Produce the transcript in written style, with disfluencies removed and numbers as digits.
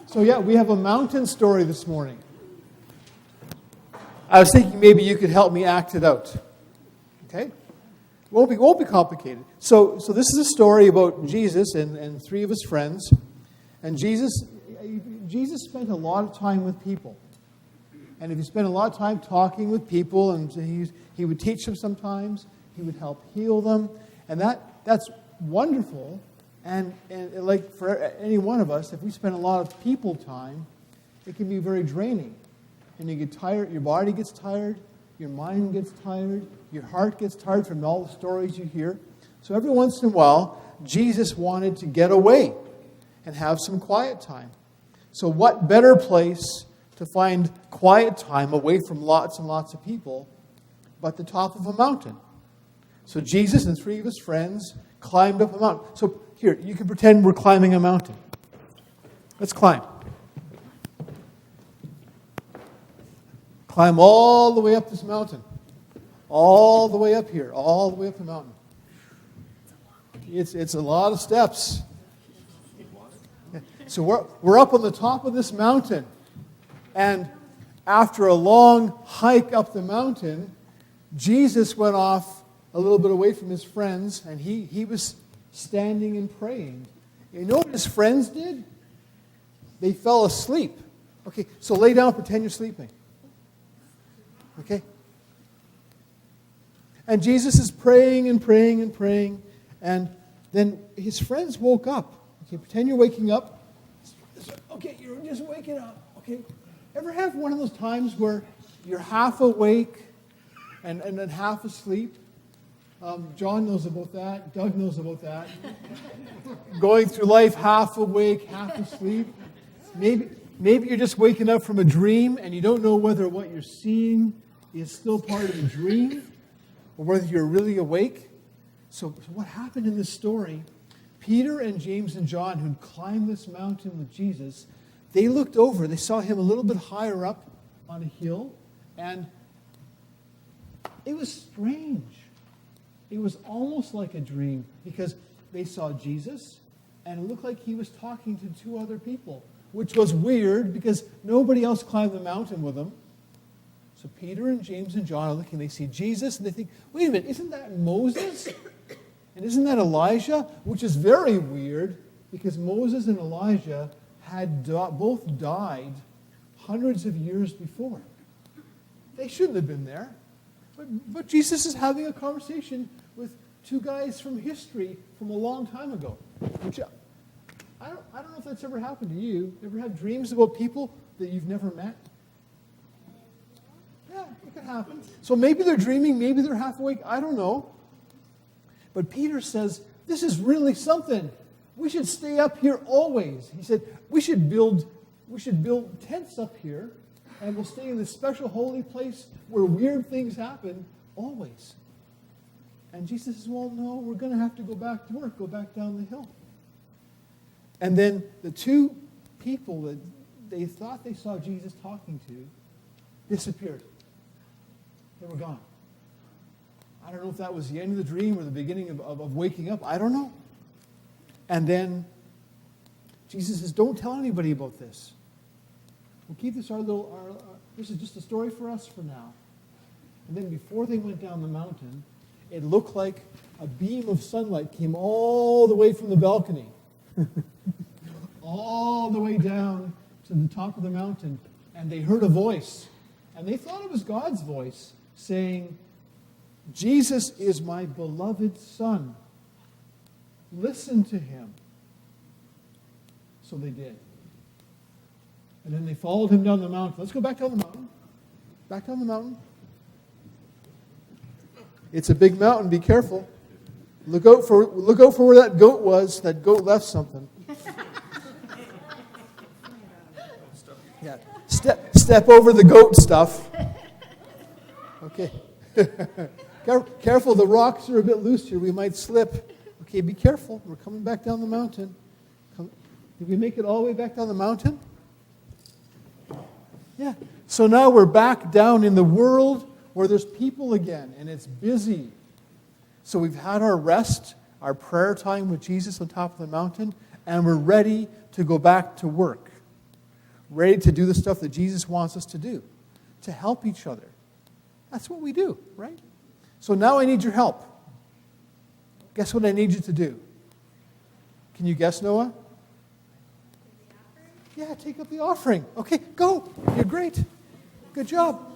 So yeah, we have a mountain story this morning. I was thinking maybe you could help me act it out. Okay? Won't be complicated. So this is a story about Jesus and three of his friends. And Jesus spent a lot of time with people. And if you spend a lot of time talking with people, and he would teach them sometimes, he would help heal them, and that's wonderful. And like for any one of us, if we spend a lot of people time, it can be very draining. And you get tired, your body gets tired, your mind gets tired, your heart gets tired from all the stories you hear. So every once in a while, Jesus wanted to get away and have some quiet time. So what better place to find quiet time away from lots and lots of people but the top of a mountain? So Jesus and three of his friends climbed up a mountain. So here, you can pretend we're climbing a mountain. Let's climb. Climb all the way up this mountain. All the way up here. All the way up the mountain. It's a lot of steps. So we're up on the top of this mountain. And after a long hike up the mountain, Jesus went off a little bit away from his friends, and he was standing and praying. You know what his friends did? They fell asleep. Okay, so lay down, pretend you're sleeping. Okay? And Jesus is praying and praying and praying, and then his friends woke up. Okay, pretend you're waking up. Okay, you're just waking up. Okay, ever have one of those times where you're half awake and then half asleep? John knows about that. Doug knows about that. Going through life half awake, half asleep. Maybe you're just waking up from a dream and you don't know whether what you're seeing is still part of the dream or whether you're really awake. So what happened in this story, Peter and James and John, who'd climbed this mountain with Jesus, they looked over. They saw him a little bit higher up on a hill, and it was strange. It was almost like a dream because they saw Jesus, and it looked like he was talking to two other people, which was weird because nobody else climbed the mountain with him. So Peter and James and John are looking, they see Jesus, and they think, wait a minute, isn't that Moses? And isn't that Elijah? Which is very weird because Moses and Elijah had both died hundreds of years before. They shouldn't have been there. But Jesus is having a conversation with two guys from history from a long time ago. Which I don't know if that's ever happened to you. Ever had dreams about people that you've never met? Yeah, it could happen. So maybe they're dreaming, maybe they're half awake, I don't know. But Peter says, this is really something. We should stay up here always. He said, we should build tents up here, and we'll stay in this special holy place where weird things happen always. And Jesus says, well, no, we're going to have to go back to work, go back down the hill. And then the two people that they thought they saw Jesus talking to disappeared. They were gone. I don't know if that was the end of the dream or the beginning of waking up. I don't know. And then Jesus says, don't tell anybody about this. We'll keep this this is just a story for us for now. And then before they went down the mountain, it looked like a beam of sunlight came all the way from the balcony, all the way down to the top of the mountain. And they heard a voice. And they thought it was God's voice saying, Jesus is my beloved Son. Listen to him. So they did. And then they followed him down the mountain. Let's go back down the mountain. Back down the mountain. It's a big mountain. Be careful. Look out for where that goat was. That goat left something. Yeah. Step over the goat stuff. Okay. Careful, the rocks are a bit loose here. We might slip. Okay, be careful. We're coming back down the mountain. Did we make it all the way back down the mountain? Yeah. So now we're back down in the world where there's people again, and it's busy. So we've had our rest, our prayer time with Jesus on top of the mountain, and we're ready to go back to work. ready to do the stuff that Jesus wants us to do, to help each other. That's what we do, right? So now I need your help. Guess what I need you to do? Can you guess, Noah? Yeah, take up the offering. Okay, go. You're great. Good job.